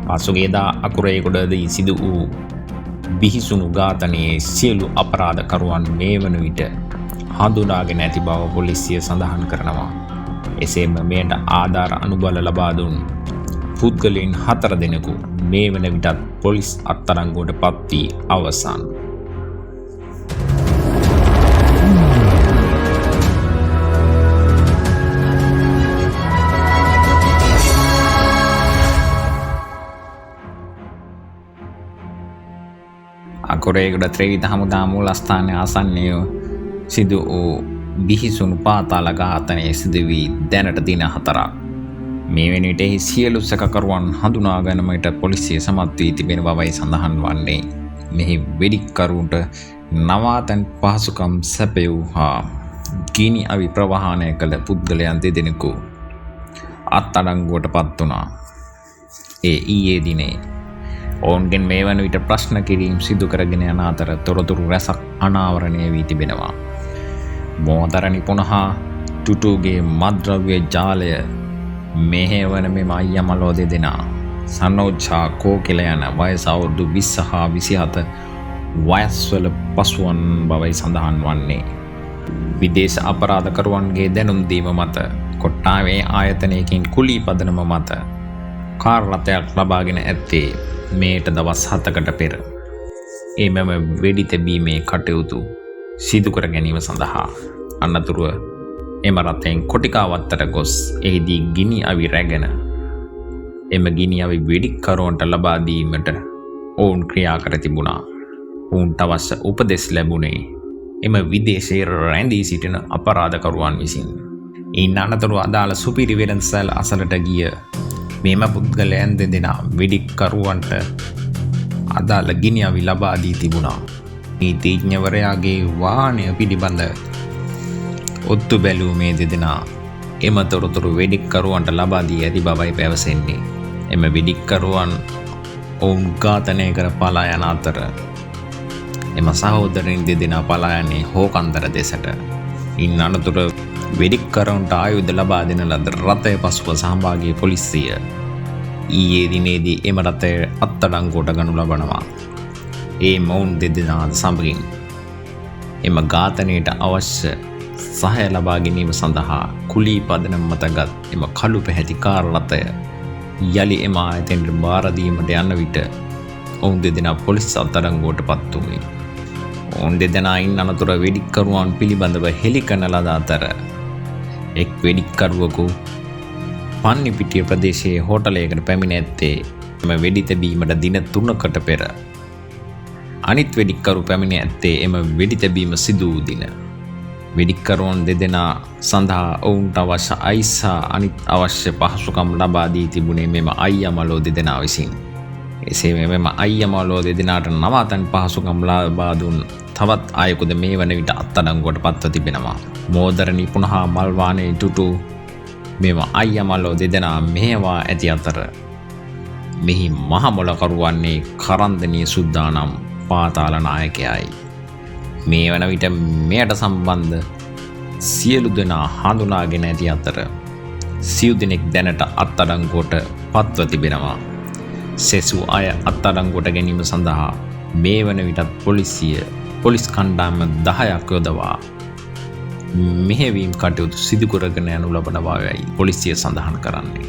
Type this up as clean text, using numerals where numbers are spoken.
පසුගියදා අකුරේගොඩදී සිදු වූ බිහිසුණු ඝාතනයේ සියලු අපරාධකරුවන් මේ වන විට හඳුනාගෙන ඇති බව පොලිසිය සඳහන් කරනවා. එසේම මෙයට ආධාර අනුබල ලබා දුන් පුද්ගලයන් 4 දෙනෙකු මේ වන විටත් පොලිස් අත්අඩංගුවට පත් වී අවසන්. අකුරේගොඩ ත්‍රිවිධ හමුදා මූලස්ථානයේ ආසන්නයේ සිදු වූ බිහිසුණු පාතාල ඝාතනයේ සිදු වී දැනට දින 4ක්. මේ වන විට එහි සියලු සැකකරුවන් හඳුනා ගැනීමට පොලිසිය සමත් වී තිබෙන බවයි සඳහන් වන්නේ. මෙහි වෙඩික්කරුන්ට නවාතැන් පහසුකම් සැපයූ හා ගිනි අවි ප්‍රවාහනය කළ පුද්ගලයන් 2 දෙනෙකු අත්අඩංගුවට පත් වුණා. ඒ ඊයේ දිනේ ඔවුන්ගෙන් මේ වන විට ප්‍රශ්න කිරීම් සිදු කරගෙන යන අතර තොරතුරු රැසක් අනාවරණය වී තිබෙනවා. මෝදර නිපුණ හා ටුටුගේ මත්ද්‍රව්‍ය ජාලය මෙහෙවන මෙම අයියමලෝ 2 දෙනා සනෝජා කෝකිල යන වයස අවුරුදු 20 හා 27 වයස්වල පසුවන් බවයි සඳහන් වන්නේ. විදේශ අපරාධකරුවන්ගේ දැනුම් දීම මත කොට්ටාවේ ආයතනයකින් කුලී පදනම මත කාර් රථයක් ලබාගෙන ඇත්තේ මේට දවස් 7කට පෙර. එමෙම වෙඩි තැබීමේ කටයුතු සිදු කර ගැනීම සඳහා අනතුරුව එම රථයෙන් කොටිකාවත්තට ගොස් එහිදී ගිනි අවි රැගෙන එම ගිනි අවි වෙඩික්කරුවන්ට ලබා දීමට ඔවුන් ක්‍රියා කර තිබුණා. ඔවුන්ට අවශ්‍ය උපදෙස් ලැබුණේ එම විදේශයේ රැඳී සිටින අපරාධකරුවන් විසින්. ඉන් අනතුරුව අදාළ සුපිරි වෙළඳසැල් අසලට ගිය මෙම පුද්ගලයන් 2 දෙනා වෙඩික්කරුවන්ට අදාළ ගිනි අවි ලබා දී තිබුණා. නීතිඥවරයාගේ වාහනය පිළිබඳ ඔත්තු බැලූ මේ 2 දෙනා එම තොරතුරු වෙඩික්කරුවන්ට ලබා දී ඇති බවයි පැවසෙන්නේ. එම වෙඩික්කරුවන් ඔවුන් ඝාතනය කර පලා යන අතර එම සහෝදරයින් 2 දෙනා පලා යන්නේ හෝකන්දර දෙසට. ඉන් අනතුරුව වෙඩික්කරුවන්ට ආයුධ ලබා දෙන ලද රථය පසුව සහභාගී පොලිසිය ඊයේ දිනේදී එම රථය අත්අඩංගුවට ගනු ලබනවා. ඒ මොවුන් 2 දෙනා සමගින් එම ඝාතනයට අවශ්‍ය සහාය ලබා ගැනීම සඳහා කුලී පදනම මතගත් එම කළු පැහැති කාර් රථය යලි එම ආයතනයට බාර දීමට යන විට ඔවුන් 2 දෙනා පොලිස් අත්අඩංගුවට පත් වුණේ. ඔවුන් 2 දෙනා ඉන් අනතුර වෙඩික්කරුවන් පිළිබඳව හෙළි කරන ලද අතර එක් වෙඩික්කරුවෙකු පන්නිපිටිය ප්‍රදේශයේ හෝටලයකට පැමිණ ඇත්තේ එම වෙඩි තැබීමට දින 3කට පෙර. අනිත් වෙඩික්කරු පැමිණ ඇත්තේ එම වෙඩි තැබීම සිදු වූ දින. වෙඩික්කරුවන් 2 දෙනා සඳහා ඔවුන්ට අවශ්‍ය අයිස් හා අනිත් අවශ්‍ය පහසුකම් ලබා දී තිබුණේ මෙම අයියමලෝ 2 දෙනා විසින්. එසේ මෙම අයියමලෝ 2 දෙනාට නවාතැන් පහසුකම් ලබා දුන් තවත් අයෙකුද මේ වන විට අත්අඩංගුවට පත්ව තිබෙනවා. මෝදර නිපුණ හා මල්වානේ ටුටු මෙම අයියමලෝ 2 දෙනා මෙහෙවා ඇති අතර මෙහි මහමොලකරු වන්නේ කරන්දනීය සුද්දානම් පාතාල නායකයයි. මේ වන විට මෙයට සම්බන්ධ සියලු දෙනා හඳුනාගෙන ඇති අතර සිව් දෙනෙක් දැනට අත්අඩංගුවට පත්ව තිබෙනවා. සෙසු අය අත්අඩංගුවට ගැනීම සඳහා මේ වන විටත් පොලිස් කණ්ඩායම 10ක් යොදවා මෙහෙයවීම් කටයුතු සිදු කරගෙන යනු ලබන බවයි පොලිසිය සඳහන් කරන්නේ.